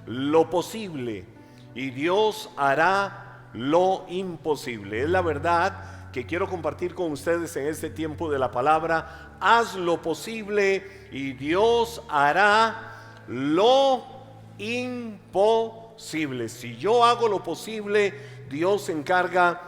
lo posible y Dios hará lo imposible. Es la verdad que quiero compartir con ustedes en este tiempo de la palabra. Haz lo posible y Dios hará lo imposible. Si yo hago lo posible, Dios se encarga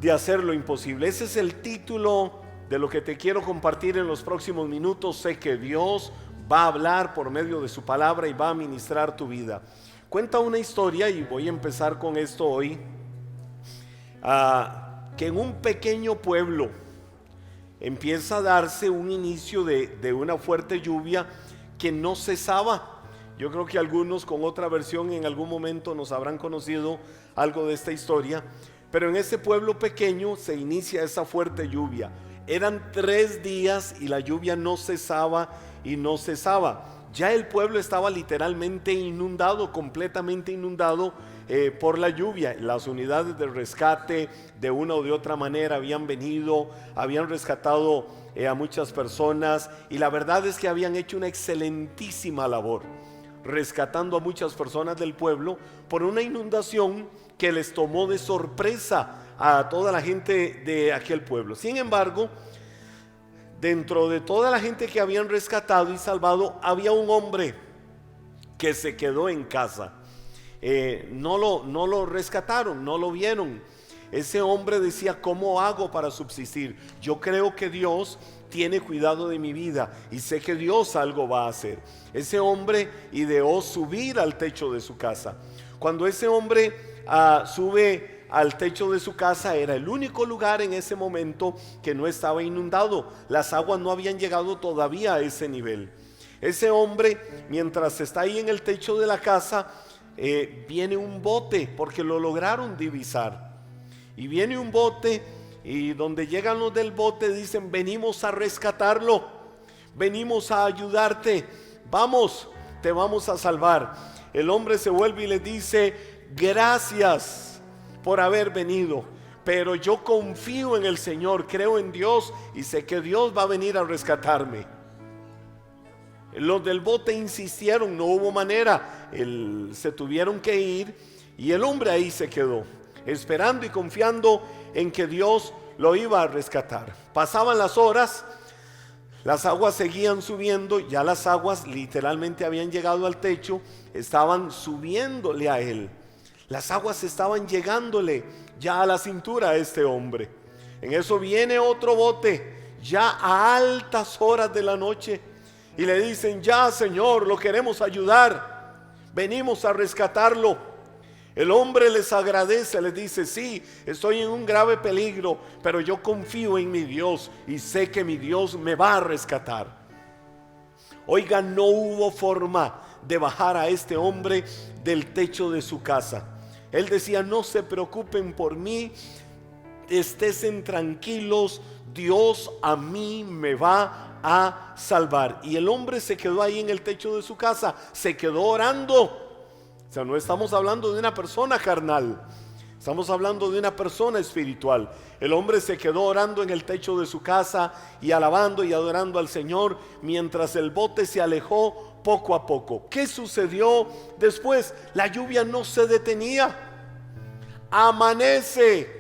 de hacer lo imposible. Ese es el título de lo que te quiero compartir en los próximos minutos. Sé que Dios va a hablar por medio de su palabra y va a ministrar tu vida. Cuenta una historia, y voy a empezar con esto hoy, que en un pequeño pueblo empieza a darse un inicio de una fuerte lluvia que no cesaba. Yo creo que algunos con otra versión en algún momento nos habrán conocido algo de esta historia, pero en ese pueblo pequeño se inicia esa fuerte lluvia. Eran 3 días y la lluvia no cesaba y no cesaba. Ya el pueblo estaba literalmente inundado, completamente inundado por la lluvia. Las unidades de rescate de una o de otra manera habían venido, habían rescatado a muchas personas, y la verdad es que habían hecho una excelentísima labor rescatando a muchas personas del pueblo por una inundación que les tomó de sorpresa a toda la gente de aquel pueblo. Sin embargo, dentro de toda la gente que habían rescatado y salvado, había un hombre que se quedó en casa. No lo rescataron, no lo vieron. Ese hombre decía: ¿cómo hago para subsistir? Yo creo que Dios tiene cuidado de mi vida y sé que Dios algo va a hacer. Ese hombre ideó subir al techo de su casa. Cuando ese hombre sube al techo de su casa, era el único lugar en ese momento que no estaba inundado. Las aguas no habían llegado todavía a ese nivel. Ese hombre, mientras está ahí en el techo de la casa, viene un bote, porque lo lograron divisar. Y viene un bote, y donde llegan los del bote dicen: venimos a rescatarlo, venimos a ayudarte, vamos, te vamos a salvar. El hombre se vuelve y le dice: gracias por haber venido, pero yo confío en el Señor, creo en Dios y sé que Dios va a venir a rescatarme. Los del bote insistieron, no hubo manera, se tuvieron que ir, y el hombre ahí se quedó, esperando y confiando en que Dios lo iba a rescatar. Pasaban las horas, las aguas seguían subiendo, ya las aguas literalmente habían llegado al techo, estaban subiéndole a él. Las aguas estaban llegándole ya a la cintura a este hombre. En eso viene otro bote, ya a altas horas de la noche, y le dicen: ya, Señor, lo queremos ayudar, venimos a rescatarlo. El hombre les agradece, les dice: sí, estoy en un grave peligro, pero yo confío en mi Dios y sé que mi Dios me va a rescatar. Oiga, no hubo forma de bajar a este hombre del techo de su casa. Él decía: no se preocupen por mí, estén tranquilos, Dios a mí me va a salvar. Y el hombre se quedó ahí en el techo de su casa, se quedó orando. O sea, no estamos hablando de una persona carnal, estamos hablando de una persona espiritual. El hombre se quedó orando en el techo de su casa y alabando y adorando al Señor mientras el bote se alejó poco a poco. ¿Qué sucedió después? La lluvia no se detenía. Amanece.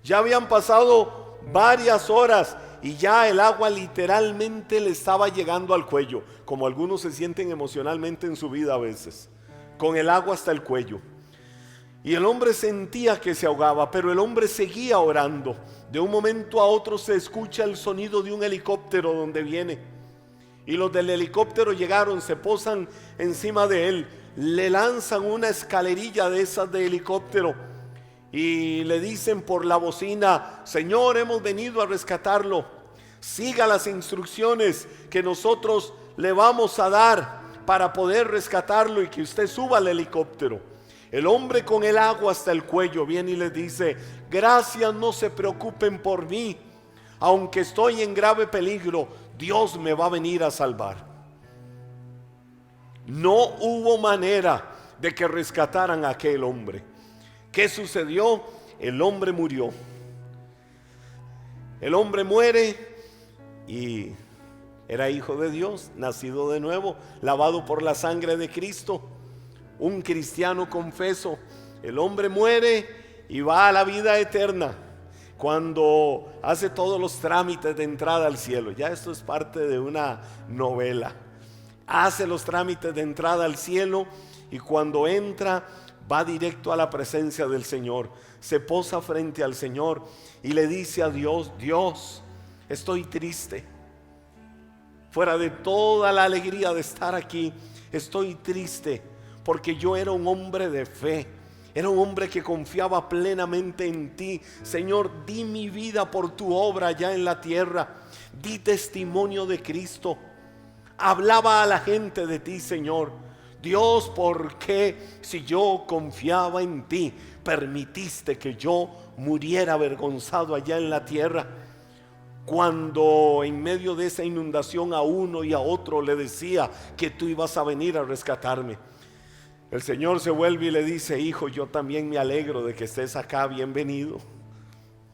Ya habían pasado varias horas y ya el agua literalmente le estaba llegando al cuello, como algunos se sienten emocionalmente en su vida a veces, con el agua hasta el cuello. Y el hombre sentía que se ahogaba, pero el hombre seguía orando. De un momento a otro se escucha el sonido de un helicóptero donde viene, y los del helicóptero llegaron, se posan encima de él, le lanzan una escalerilla de esas de helicóptero y le dicen por la bocina: Señor, hemos venido a rescatarlo, siga las instrucciones que nosotros le vamos a dar para poder rescatarlo y que usted suba al helicóptero. El hombre con el agua hasta el cuello viene y les dice: gracias, no se preocupen por mí, aunque estoy en grave peligro, Dios me va a venir a salvar. No hubo manera de que rescataran a aquel hombre. ¿Qué sucedió? El hombre murió. El hombre muere y era hijo de Dios, nacido de nuevo, lavado por la sangre de Cristo. un cristiano confeso. El hombre muere y va a la vida eterna cuando hace todos los trámites de entrada al cielo. Ya esto es parte de una novela. Hace los trámites de entrada al cielo y cuando entra va directo a la presencia del Señor. Se posa frente al Señor y le dice a Dios: Dios, estoy triste. Fuera de toda la alegría de estar aquí, estoy triste porque yo era un hombre de fe. Era un hombre que confiaba plenamente en ti. Señor, di mi vida por tu obra allá en la tierra. Di testimonio de Cristo. Hablaba a la gente de ti, Señor. Dios, ¿por qué si yo confiaba en ti permitiste que yo muriera avergonzado allá en la tierra? Cuando en medio de esa inundación a uno y a otro le decía que tú ibas a venir a rescatarme. El Señor se vuelve y le dice: hijo, yo también me alegro de que estés acá, bienvenido.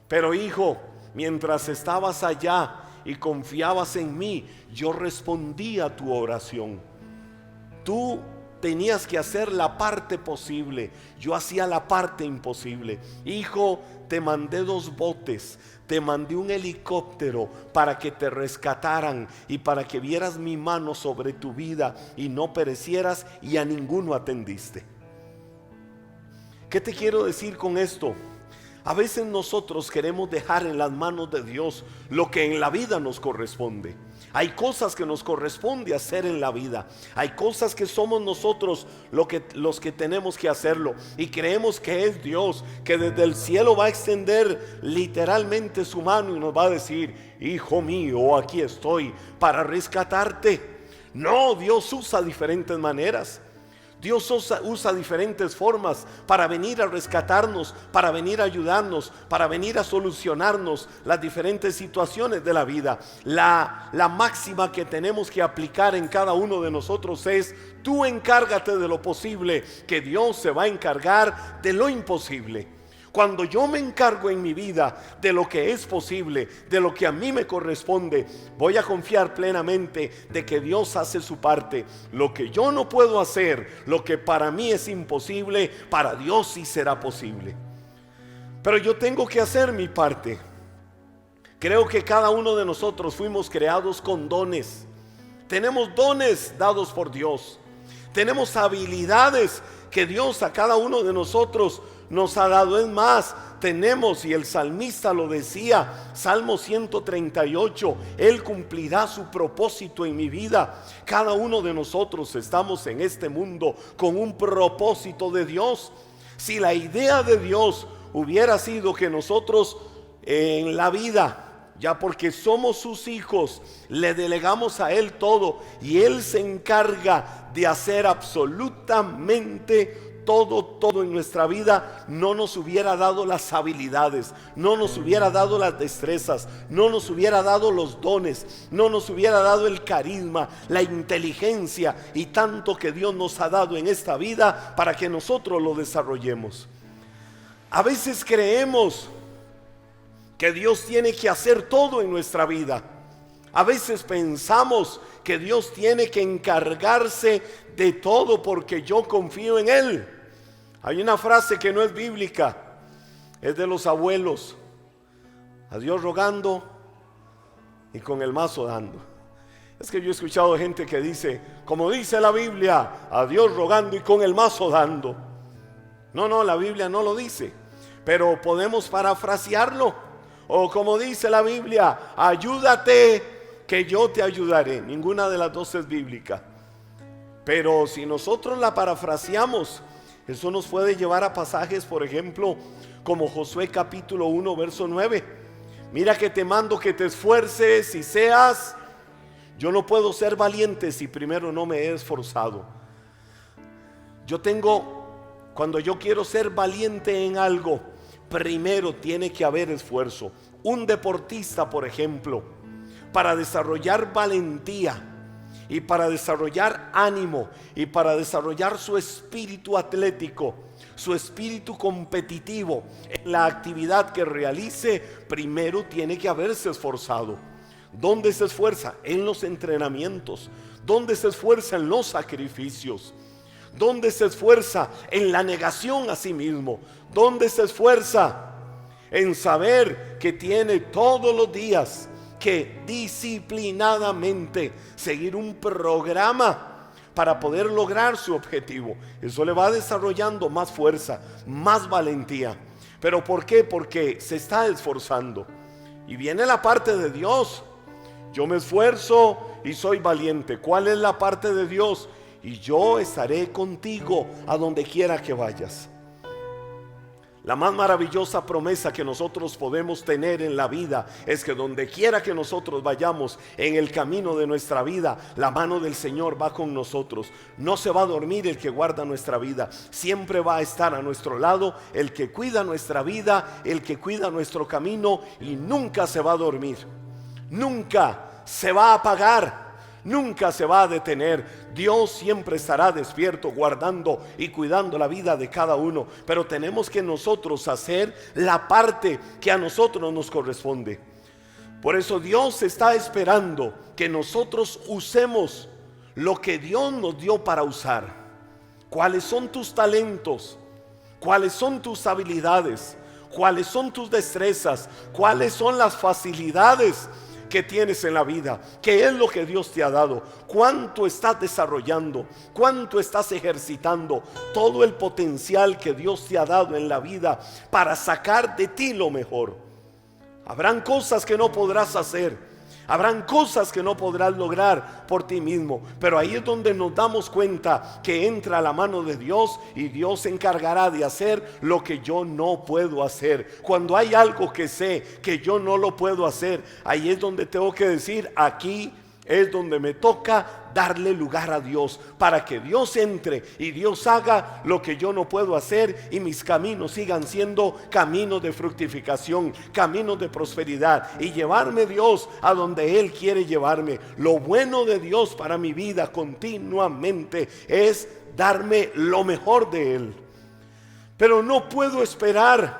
Pero hijo, mientras estabas allá y confiabas en mí, yo respondí a tu oración. Tú tenías que hacer la parte posible, yo hacía la parte imposible. Hijo, te mandé 2 botes, te mandé un helicóptero para que te rescataran y para que vieras mi mano sobre tu vida y no perecieras, y a ninguno atendiste. ¿Qué te quiero decir con esto? A veces nosotros queremos dejar en las manos de Dios lo que en la vida nos corresponde. Hay cosas que nos corresponde hacer en la vida. Hay cosas que somos nosotros los que tenemos que hacerlo. Y creemos que es Dios que desde el cielo va a extender literalmente su mano y nos va a decir: hijo mío, aquí estoy para rescatarte. No, Dios usa diferentes maneras. Dios usa diferentes formas para venir a rescatarnos, para venir a ayudarnos, para venir a solucionarnos las diferentes situaciones de la vida. La máxima que tenemos que aplicar en cada uno de nosotros es: tú encárgate de lo posible, que Dios se va a encargar de lo imposible. Cuando yo me encargo en mi vida de lo que es posible, de lo que a mí me corresponde, voy a confiar plenamente de que Dios hace su parte. Lo que yo no puedo hacer, lo que para mí es imposible, para Dios sí será posible. Pero yo tengo que hacer mi parte. Creo que cada uno de nosotros fuimos creados con dones. Tenemos dones dados por Dios. Tenemos habilidades que Dios a cada uno de nosotros nos ha dado. Es más, tenemos, y el salmista lo decía, Salmo 138, Él cumplirá su propósito en mi vida. Cada uno de nosotros estamos en este mundo con un propósito de Dios. Si la idea de Dios hubiera sido que nosotros en la vida, ya porque somos sus hijos, le delegamos a Él todo y Él se encarga de hacer absolutamente todo en nuestra vida, no nos hubiera dado las habilidades, no nos hubiera dado las destrezas, no nos hubiera dado los dones, no nos hubiera dado el carisma, la inteligencia y tanto que Dios nos ha dado en esta vida para que nosotros lo desarrollemos. A veces creemos que Dios tiene que hacer todo en nuestra vida. A veces pensamos que Dios tiene que encargarse de todo porque yo confío en Él. Hay una frase que no es bíblica, es de los abuelos: a Dios rogando y con el mazo dando. Es que yo he escuchado gente que dice, como dice la Biblia, a Dios rogando y con el mazo dando. No, la Biblia no lo dice, pero podemos parafrasearlo. O como dice la Biblia, ayúdate que yo te ayudaré. Ninguna de las dos es bíblica. Pero si nosotros la parafraseamos, eso nos puede llevar a pasajes, por ejemplo, como Josué capítulo 1, verso 9. Mira que te mando que te esfuerces y seas. Yo no puedo ser valiente si primero no me he esforzado. Cuando yo quiero ser valiente en algo, primero tiene que haber esfuerzo. Un deportista, por ejemplo, para desarrollar valentía y para desarrollar ánimo y para desarrollar su espíritu atlético, su espíritu competitivo en la actividad que realice, primero tiene que haberse esforzado. ¿Dónde se esfuerza? En los entrenamientos. ¿Dónde se esfuerza? En los sacrificios. ¿Dónde se esfuerza? En la negación a sí mismo. ¿Dónde se esfuerza? En saber que tiene todos los días que disciplinadamente seguir un programa para poder lograr su objetivo. Eso le va desarrollando más fuerza, más valentía. ¿Pero por qué? Porque se está esforzando. Y viene la parte de Dios. Yo me esfuerzo y soy valiente. ¿Cuál es la parte de Dios? Y yo estaré contigo a donde quiera que vayas. La más maravillosa promesa que nosotros podemos tener en la vida es que donde quiera que nosotros vayamos en el camino de nuestra vida, la mano del Señor va con nosotros. No se va a dormir el que guarda nuestra vida. Siempre va a estar a nuestro lado el que cuida nuestra vida, el que cuida nuestro camino, y nunca se va a dormir. Nunca se va a apagar. Nunca se va a detener. Dios siempre estará despierto, guardando y cuidando la vida de cada uno. Pero tenemos que nosotros hacer la parte que a nosotros nos corresponde. Por eso Dios está esperando que nosotros usemos lo que Dios nos dio para usar. ¿Cuáles son tus talentos? ¿Cuáles son tus habilidades? ¿Cuáles son tus destrezas? ¿Cuáles son las facilidades que tienes en la vida? ¿Qué es lo que Dios te ha dado? ¿Cuánto estás desarrollando? ¿Cuánto estás ejercitando todo el potencial que Dios te ha dado en la vida para sacar de ti lo mejor? Habrán cosas que no podrás hacer. Habrán cosas que no podrás lograr por ti mismo, pero ahí es donde nos damos cuenta que entra la mano de Dios y Dios se encargará de hacer lo que yo no puedo hacer. Cuando hay algo que sé que yo no lo puedo hacer, ahí es donde tengo que decir: aquí es donde me toca darle lugar a Dios, para que Dios entre y Dios haga lo que yo no puedo hacer, y mis caminos sigan siendo caminos de fructificación, caminos de prosperidad, y llevarme Dios a donde Él quiere llevarme. Lo bueno de Dios para mi vida continuamente es darme lo mejor de Él. Pero no puedo esperar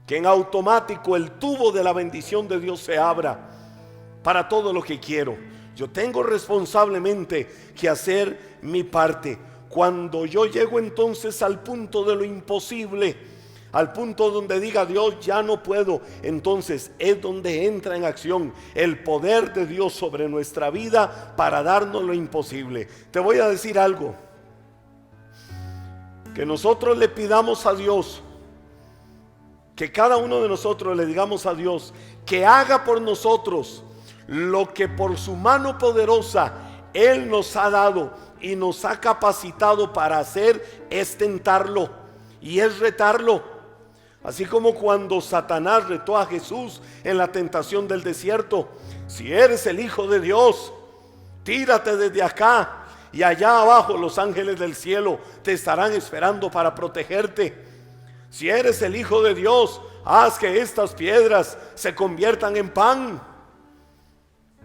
que en automático el tubo de la bendición de Dios se abra para todo lo que quiero. Yo tengo responsablemente que hacer mi parte. Cuando yo llego entonces al punto de lo imposible, al punto donde diga Dios, ya no puedo, entonces es donde entra en acción el poder de Dios sobre nuestra vida para darnos lo imposible. Te voy a decir algo: que nosotros le pidamos a Dios, que cada uno de nosotros le digamos a Dios que haga por nosotros lo que por su mano poderosa Él nos ha dado y nos ha capacitado para hacer, es tentarlo y es retarlo. Así como cuando Satanás retó a Jesús en la tentación del desierto: si eres el Hijo de Dios, tírate desde acá, y allá abajo los ángeles del cielo te estarán esperando para protegerte. Si eres el Hijo de Dios, haz que estas piedras se conviertan en pan.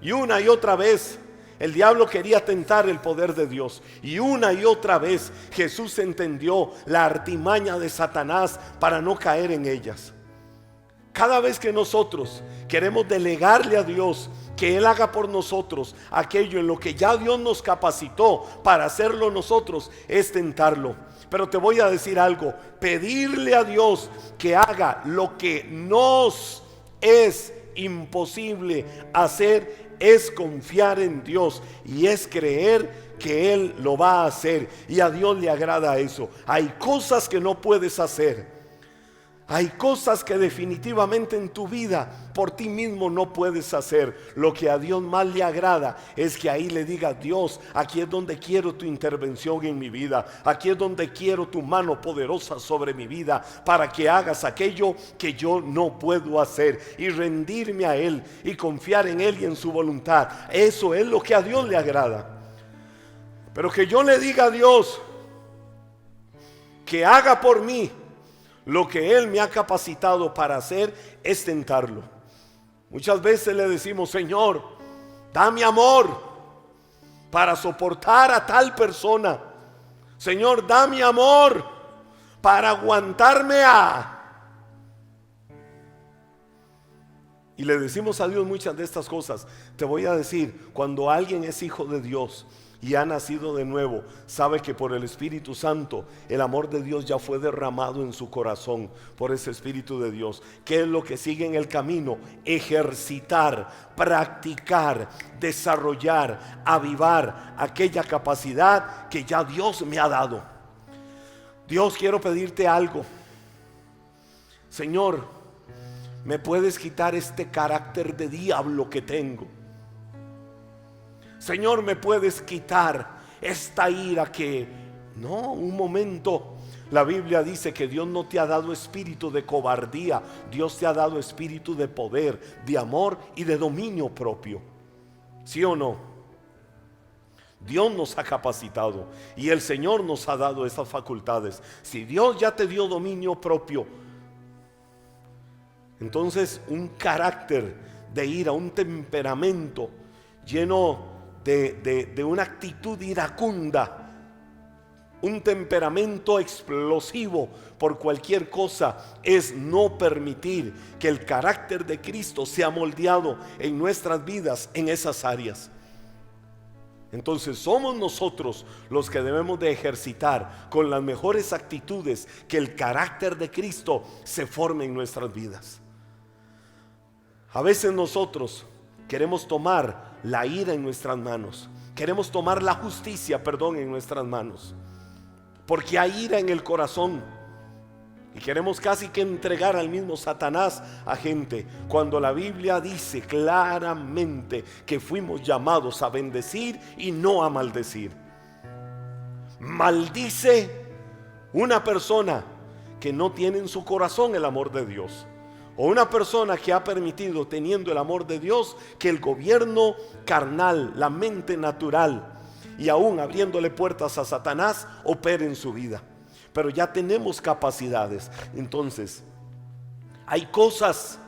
Y una y otra vez el diablo quería tentar el poder de Dios, y una y otra vez Jesús entendió la artimaña de Satanás para no caer en ellas. Cada vez que nosotros queremos delegarle a Dios que Él haga por nosotros aquello en lo que ya Dios nos capacitó para hacerlo nosotros, es tentarlo. Pero te voy a decir algo: pedirle a Dios que haga lo que nos es imposible hacer es confiar en Dios, y es creer que Él lo va a hacer, y a Dios le agrada eso. Hay cosas que no puedes hacer. Hay cosas que definitivamente en tu vida por ti mismo no puedes hacer. Lo que a Dios más le agrada es que ahí le diga: Dios, aquí es donde quiero tu intervención en mi vida. Aquí es donde quiero tu mano poderosa sobre mi vida, para que hagas aquello que yo no puedo hacer, y rendirme a Él y confiar en Él y en su voluntad. Eso es lo que a Dios le agrada. Pero que yo le diga a Dios que haga por mí lo que Él me ha capacitado para hacer, es tentarlo. Muchas veces le decimos: Señor, dame amor para soportar a tal persona. Señor, dame amor para aguantarme a... Y le decimos a Dios muchas de estas cosas. Te voy a decir, cuando alguien es hijo de Dios, y ha nacido de nuevo, sabe que por el Espíritu Santo el amor de Dios ya fue derramado en su corazón por ese Espíritu de Dios. ¿Qué es lo que sigue en el camino? Ejercitar, practicar, desarrollar, avivar aquella capacidad que ya Dios me ha dado. Dios, quiero pedirte algo. Señor, ¿me puedes quitar este carácter de diablo que tengo? Señor, ¿me puedes quitar esta ira que... No, un momento. La Biblia dice que Dios no te ha dado espíritu de cobardía. Dios te ha dado espíritu de poder, de amor y de dominio propio. ¿Sí o no? Dios nos ha capacitado y el Señor nos ha dado esas facultades. Si Dios ya te dio dominio propio, entonces un carácter de ira, un temperamento lleno de una actitud iracunda, un temperamento explosivo por cualquier cosa, es no permitir que el carácter de Cristo sea moldeado en nuestras vidas en esas áreas. Entonces somos nosotros los que debemos de ejercitar con las mejores actitudes que el carácter de Cristo se forme en nuestras vidas. A veces nosotros queremos tomar la ira en nuestras manos, queremos tomar la justicia, en nuestras manos, porque hay ira en el corazón y queremos casi que entregar al mismo Satanás a gente, cuando la Biblia dice claramente que fuimos llamados a bendecir y no a maldecir. Maldice una persona que no tiene en su corazón el amor de Dios, o una persona que ha permitido, teniendo el amor de Dios, que el gobierno carnal, la mente natural, y aún abriéndole puertas a Satanás, opere en su vida. Pero ya tenemos capacidades. Entonces hay cosas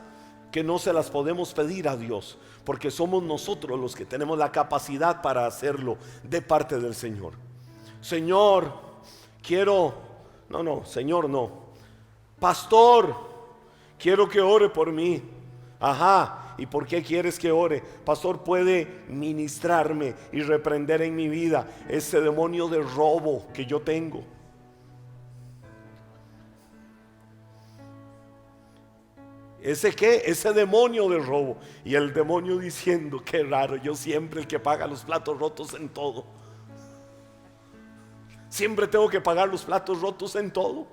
que no se las podemos pedir a Dios, porque somos nosotros los que tenemos la capacidad para hacerlo de parte del Señor. Señor, quiero... No, Señor, no. Pastor, quiero que ore por mí. Ajá, ¿y por qué quieres que ore? Pastor, puede ministrarme y reprender en mi vida ese demonio de robo que yo tengo. ¿Ese qué? Ese demonio de robo. Y el demonio diciendo: qué raro, yo siempre el que paga los platos rotos en todo. Siempre tengo que pagar los platos rotos en todo.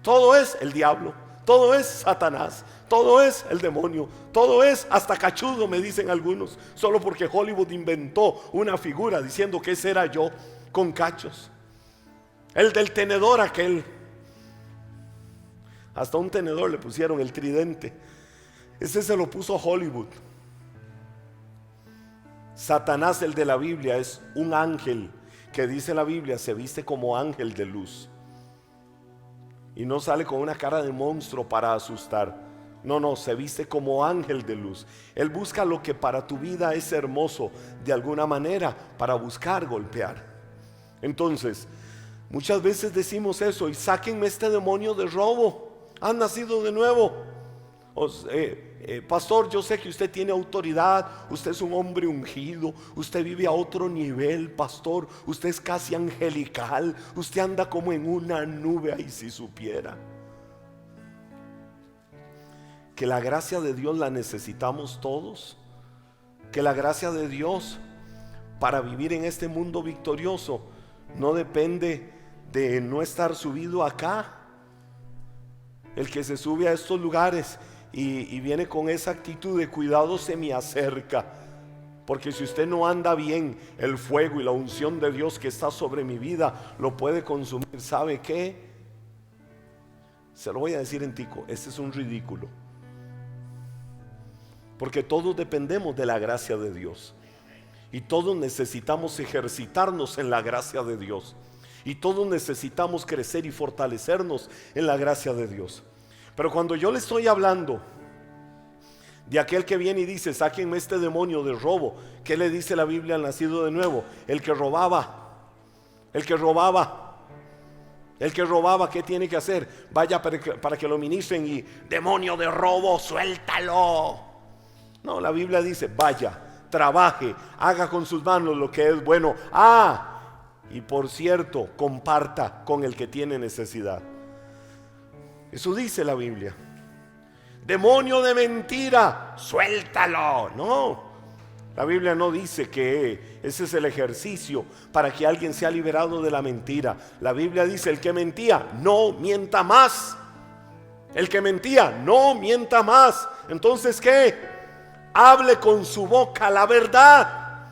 Todo es el diablo, todo es Satanás, todo es el demonio, todo es hasta cachudo, me dicen algunos, solo porque Hollywood inventó una figura diciendo que ese era yo, con cachos. El del tenedor aquel, hasta un tenedor le pusieron, el tridente. Ese se lo puso Hollywood. Satanás, el de la Biblia, es un ángel que, dice la Biblia, se viste como ángel de luz. Y no sale con una cara de monstruo para asustar. No, se viste como ángel de luz. Él busca lo que para tu vida es hermoso, de alguna manera, para buscar golpear. Entonces, muchas veces decimos eso: y sáquenme este demonio de robo. Han nacido de nuevo. Pastor, yo sé que usted tiene autoridad, usted es un hombre ungido, usted vive a otro nivel, pastor, usted es casi angelical, usted anda como en una nube. Ahí si supiera que la gracia de Dios la necesitamos todos, que la gracia de Dios para vivir en este mundo victorioso no depende de no estar subido acá. El que se sube a estos lugares y viene con esa actitud de cuidado se me acerca, porque si usted no anda bien, el fuego y la unción de Dios que está sobre mi vida lo puede consumir. ¿Sabe qué? Se lo voy a decir en tico, este es un ridículo, porque todos dependemos de la gracia de Dios y todos necesitamos ejercitarnos en la gracia de Dios. Y todos necesitamos crecer y fortalecernos en la gracia de Dios. Pero cuando yo le estoy hablando de aquel que viene y dice: sáquenme este demonio de robo, ¿qué le dice la Biblia al nacido de nuevo? El que robaba, ¿qué tiene que hacer? Vaya para que lo ministren y: demonio de robo, suéltalo. No, la Biblia dice: vaya, trabaje, haga con sus manos lo que es bueno. Y por cierto, comparta con el que tiene necesidad. Eso dice la Biblia. Demonio de mentira, suéltalo. No, la Biblia no dice que ese es el ejercicio para que alguien sea liberado de la mentira. La Biblia dice: el que mentía, no mienta más. El que mentía, no mienta más. Entonces, ¿qué? Hable con su boca la verdad.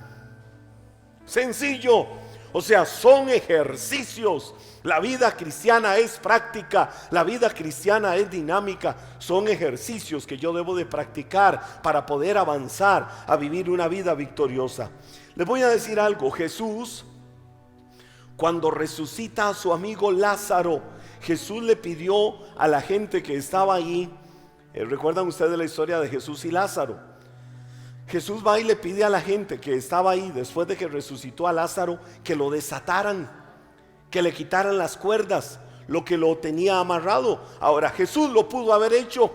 Sencillo. O sea, son ejercicios. La vida cristiana es práctica, la vida cristiana es dinámica. Son ejercicios que yo debo de practicar para poder avanzar a vivir una vida victoriosa. Les voy a decir algo. Jesús, cuando resucita a su amigo Lázaro, Jesús le pidió a la gente que estaba ahí. ¿Recuerdan ustedes la historia de Jesús y Lázaro? Jesús va y le pide a la gente que estaba ahí después de que resucitó a Lázaro que lo desataran, que le quitaran las cuerdas, lo que lo tenía amarrado. Ahora, Jesús lo pudo haber hecho.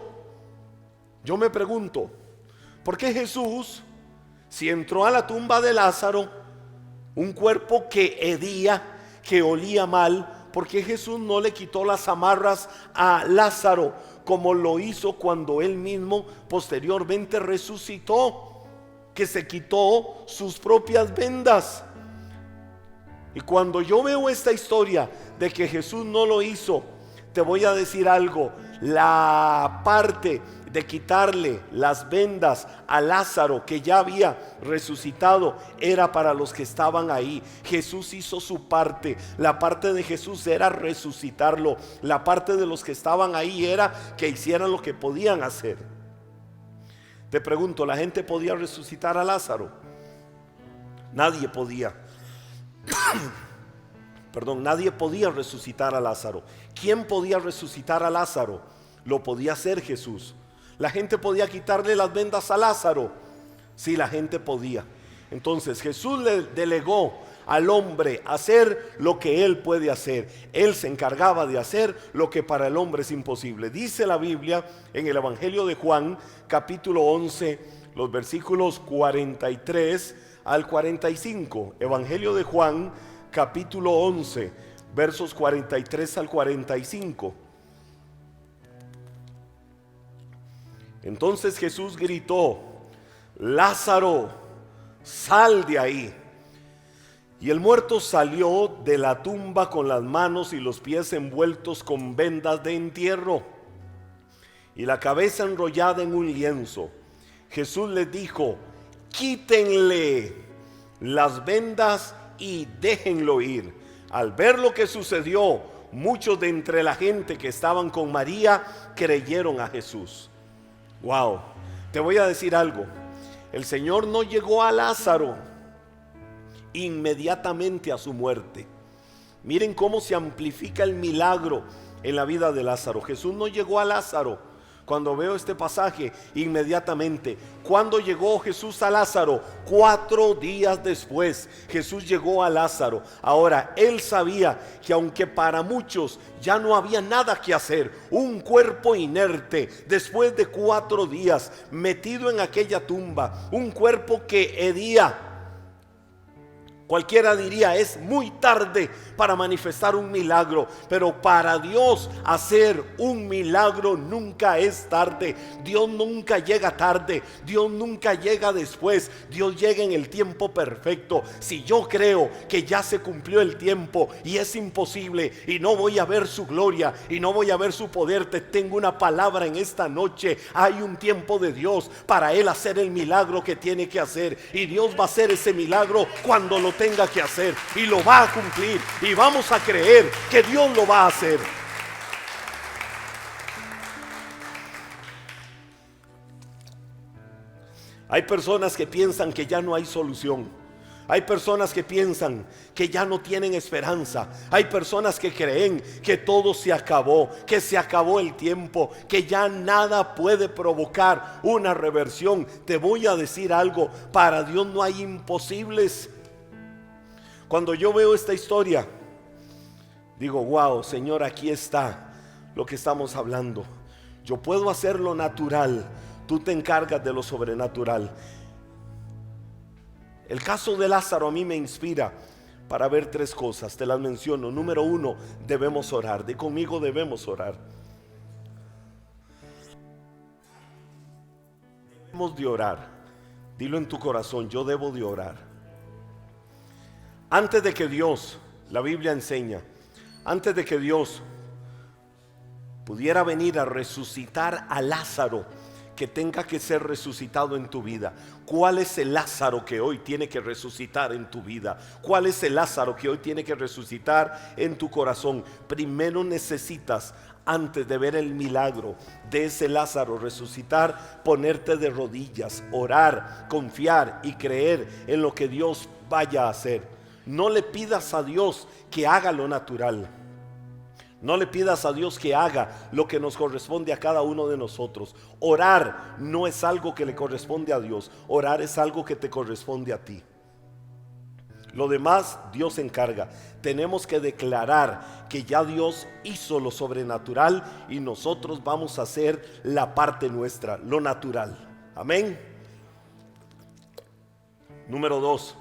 Yo me pregunto, ¿por qué Jesús, si entró a la tumba de Lázaro, un cuerpo que hedía, que olía mal, por qué Jesús no le quitó las amarras a Lázaro como lo hizo cuando él mismo posteriormente resucitó, que se quitó sus propias vendas? Y cuando yo veo esta historia de que Jesús no lo hizo, te voy a decir algo. La parte de quitarle las vendas a Lázaro, que ya había resucitado, era para los que estaban ahí. Jesús hizo su parte. La parte de Jesús era resucitarlo. La parte de los que estaban ahí era que hicieran lo que podían hacer. Te pregunto, ¿la gente podía resucitar a Lázaro? Nadie podía. Perdón, nadie podía resucitar a Lázaro. ¿Quién podía resucitar a Lázaro? Lo podía hacer Jesús. ¿La gente podía quitarle las vendas a Lázaro? Sí, la gente podía. Entonces Jesús le delegó al hombre hacer lo que él puede hacer. Él se encargaba de hacer lo que para el hombre es imposible. Dice la Biblia en el Evangelio de Juan, capítulo 11, los versículos 43 al 45. Evangelio de Juan, capítulo 11, versos 43 al 45. Entonces Jesús gritó: Lázaro, sal de ahí. Y el muerto salió de la tumba con las manos y los pies envueltos con vendas de entierro y la cabeza enrollada en un lienzo. Jesús les dijo: quítenle las vendas y déjenlo ir. Al ver lo que sucedió, muchos de entre la gente que estaban con María creyeron a Jesús. Wow, te voy a decir algo. El Señor no llegó a Lázaro inmediatamente a su muerte. Miren cómo se amplifica el milagro en la vida de Lázaro. Jesús no llegó a Lázaro. Cuando veo este pasaje, inmediatamente. ¿Cuándo llegó Jesús a Lázaro? 4 días después Jesús llegó a Lázaro. Ahora, él sabía que aunque para muchos ya no había nada que hacer, un cuerpo inerte después de 4 días metido en aquella tumba, un cuerpo que hedía. Cualquiera diría: es muy tarde para manifestar un milagro, pero para Dios hacer un milagro nunca es tarde. Dios nunca llega tarde, Dios nunca llega después, Dios llega en el tiempo perfecto. Si yo creo que ya se cumplió el tiempo y es imposible y no voy a ver su gloria y no voy a ver su poder, te tengo una palabra en esta noche: hay un tiempo de Dios para Él hacer el milagro que tiene que hacer, y Dios va a hacer ese milagro cuando lo tenga que hacer, y lo va a cumplir, y vamos a creer que Dios lo va a hacer. Hay personas que piensan que ya no hay solución. Hay personas que piensan que ya no tienen esperanza. Hay personas que creen que todo se acabó, que se acabó el tiempo, que ya nada puede provocar una reversión. Te voy a decir algo: para Dios no hay imposibles. Cuando yo veo esta historia, digo: wow, Señor, aquí está lo que estamos hablando. Yo puedo hacer lo natural, tú te encargas de lo sobrenatural. El caso de Lázaro a mí me inspira para ver tres cosas, te las menciono. Número uno, debemos orar. Di conmigo, debemos orar. Debemos de orar. Dilo en tu corazón, yo debo de orar. Antes de que Dios, la Biblia enseña, antes de que Dios pudiera venir a resucitar a Lázaro, que tenga que ser resucitado en tu vida. ¿Cuál es el Lázaro que hoy tiene que resucitar en tu vida? ¿Cuál es el Lázaro que hoy tiene que resucitar en tu corazón? Primero necesitas, antes de ver el milagro de ese Lázaro resucitar, ponerte de rodillas, orar, confiar y creer en lo que Dios vaya a hacer. No le pidas a Dios que haga lo natural. No le pidas a Dios que haga lo que nos corresponde a cada uno de nosotros. Orar no es algo que le corresponde a Dios. Orar es algo que te corresponde a ti. Lo demás Dios se encarga. Tenemos que declarar que ya Dios hizo lo sobrenatural y nosotros vamos a hacer la parte nuestra, lo natural. Amén. Número 2.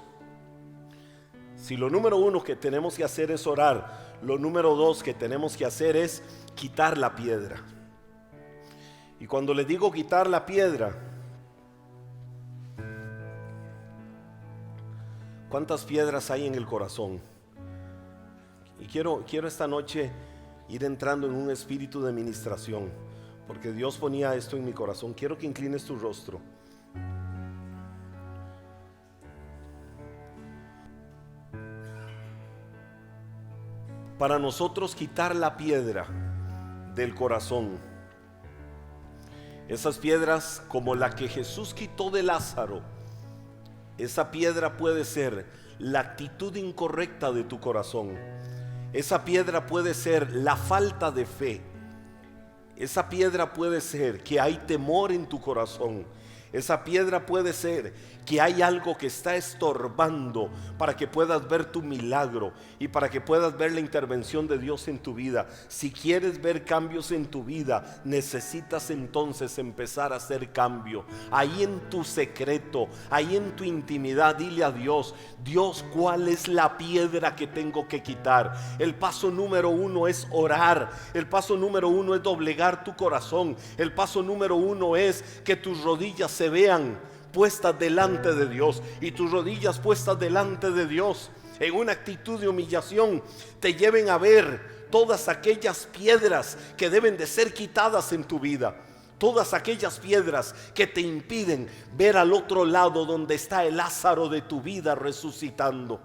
Si lo número 1 que tenemos que hacer es orar, lo número 2 que tenemos que hacer es quitar la piedra. Y cuando le digo quitar la piedra, ¿cuántas piedras hay en el corazón? Y quiero esta noche ir entrando en un espíritu de ministración, porque Dios ponía esto en mi corazón. Quiero que inclines tu rostro. Para nosotros quitar la piedra del corazón, esas piedras como la que Jesús quitó de Lázaro, esa piedra puede ser la actitud incorrecta de tu corazón. Esa piedra puede ser la falta de fe. Esa piedra puede ser que hay temor en tu corazón. Esa piedra puede ser que hay algo que está estorbando para que puedas ver tu milagro y para que puedas ver la intervención de Dios en tu vida. Si quieres ver cambios en tu vida, necesitas entonces empezar a hacer cambio. Ahí en tu secreto, ahí en tu intimidad, dile a Dios: Dios, ¿cuál es la piedra que tengo que quitar? El paso número 1 es orar. El paso número 1 es doblegar tu corazón. El paso número 1 es que tus rodillas se vean puestas delante de Dios, y tus rodillas puestas delante de Dios en una actitud de humillación te lleven a ver todas aquellas piedras que deben de ser quitadas en tu vida, todas aquellas piedras que te impiden ver al otro lado donde está el Lázaro de tu vida resucitando.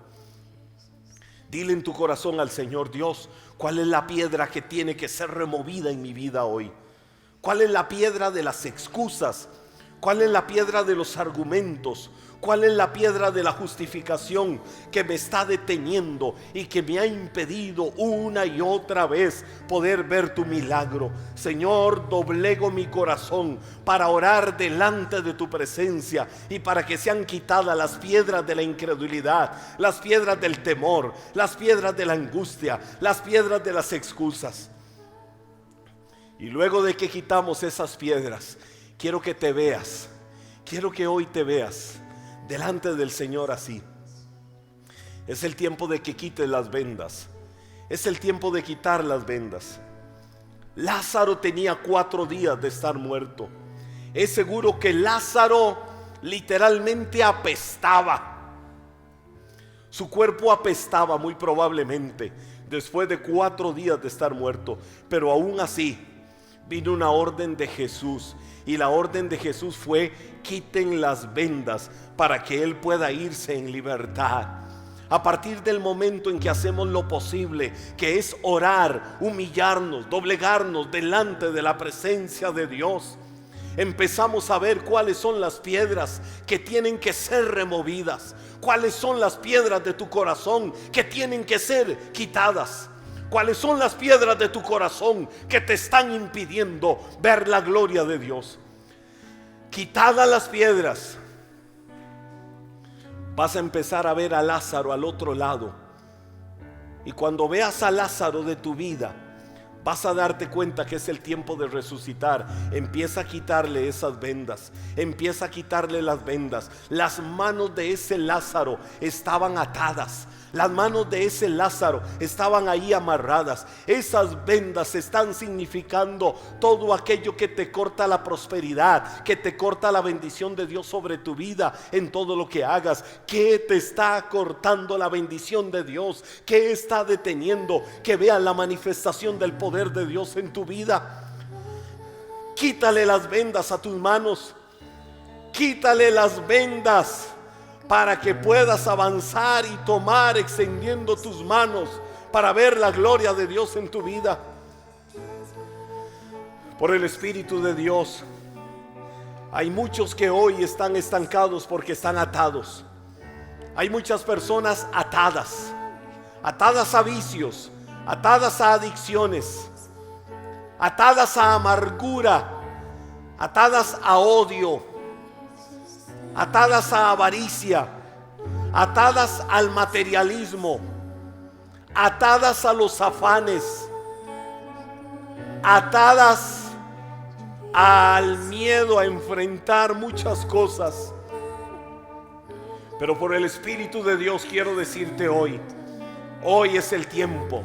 Dile en tu corazón al Señor: Dios, ¿cuál es la piedra que tiene que ser removida en mi vida hoy? ¿Cuál es la piedra de las excusas? ¿Cuál es la piedra de los argumentos? ¿Cuál es la piedra de la justificación que me está deteniendo y que me ha impedido una y otra vez poder ver tu milagro? Señor, doblego mi corazón para orar delante de tu presencia y para que sean quitadas las piedras de la incredulidad, las piedras del temor, las piedras de la angustia, las piedras de las excusas. Y luego de que quitamos esas piedras, quiero que te veas, quiero que hoy te veas delante del Señor así. Es el tiempo de que quites las vendas. Es el tiempo de quitar las vendas. Lázaro tenía 4 días de estar muerto. Es seguro que Lázaro literalmente apestaba. Su cuerpo apestaba muy probablemente después de 4 días de estar muerto. Pero aún así vino una orden de Jesús. Y la orden de Jesús fue: quiten las vendas para que Él pueda irse en libertad. A partir del momento en que hacemos lo posible, que es orar, humillarnos, doblegarnos delante de la presencia de Dios, empezamos a ver cuáles son las piedras que tienen que ser removidas, cuáles son las piedras de tu corazón que tienen que ser quitadas. ¿Cuáles son las piedras de tu corazón que te están impidiendo ver la gloria de Dios? Quitadas las piedras, vas a empezar a ver a Lázaro al otro lado. Y cuando veas a Lázaro de tu vida, vas a darte cuenta que es el tiempo de resucitar. Empieza a quitarle esas vendas, empieza a quitarle las vendas. Las manos de ese Lázaro estaban atadas, las manos de ese Lázaro estaban ahí amarradas. Esas vendas están significando todo aquello que te corta la prosperidad, que te corta la bendición de Dios sobre tu vida en todo lo que hagas. ¿Qué te está cortando la bendición de Dios? ¿Qué está deteniendo que veas la manifestación del poder de Dios en tu vida? Quítale las vendas a tus manos, quítale las vendas para que puedas avanzar y tomar, extendiendo tus manos para ver la gloria de Dios en tu vida. Por el Espíritu de Dios, hay muchos que hoy están estancados porque están atados. Hay muchas personas atadas, atadas a vicios, atadas a adicciones, atadas a amargura, atadas a odio, atadas a avaricia, atadas al materialismo, atadas a los afanes, atadas al miedo a enfrentar muchas cosas. Pero por el Espíritu de Dios quiero decirte hoy es el tiempo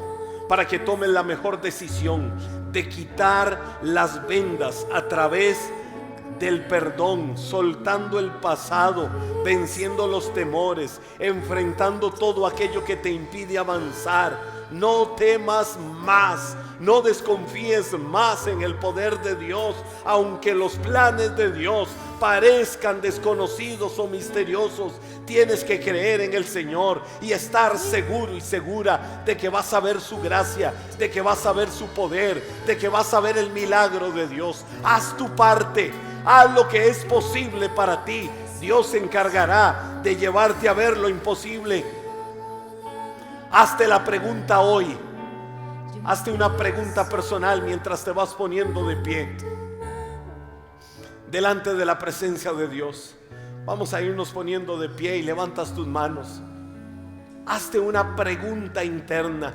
para que tomes la mejor decisión de quitar las vendas a través del perdón, soltando el pasado, venciendo los temores, enfrentando todo aquello que te impide avanzar. No temas más, no desconfíes más en el poder de Dios, aunque los planes de Dios parezcan desconocidos o misteriosos. Tienes que creer en el Señor y estar seguro y segura de que vas a ver su gracia, de que vas a ver su poder, de que vas a ver el milagro de Dios. Haz tu parte, haz lo que es posible para ti. Dios se encargará de llevarte a ver lo imposible. Hazte la pregunta hoy. Hazte una pregunta personal mientras te vas poniendo de pie delante de la presencia de Dios. Vamos a irnos poniendo de pie y levantas tus manos. Hazte una pregunta interna,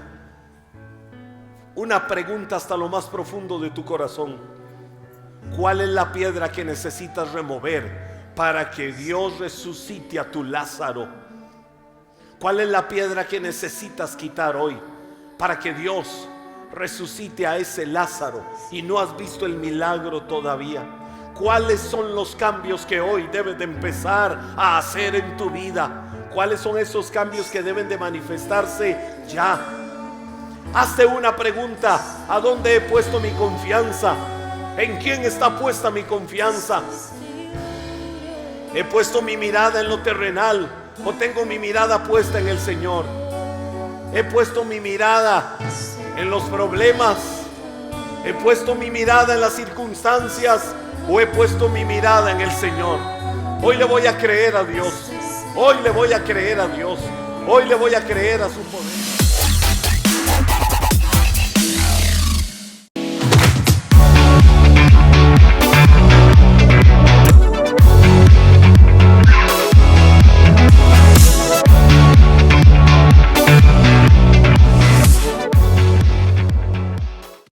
una pregunta hasta lo más profundo de tu corazón. ¿Cuál es la piedra que necesitas remover para que Dios resucite a tu Lázaro? ¿Cuál es la piedra que necesitas quitar hoy para que Dios resucite a ese Lázaro y no has visto el milagro todavía? ¿Cuáles son los cambios que hoy debes de empezar a hacer en tu vida? ¿Cuáles son esos cambios que deben de manifestarse ya? Hazte una pregunta: ¿a dónde he puesto mi confianza? ¿En quién está puesta mi confianza? ¿He puesto mi mirada en lo terrenal o tengo mi mirada puesta en el Señor? ¿He puesto mi mirada en los problemas? ¿He puesto mi mirada en las circunstancias o he puesto mi mirada en el Señor? Hoy le voy a creer a Dios. Hoy le voy a creer a Dios. Hoy le voy a creer a su poder.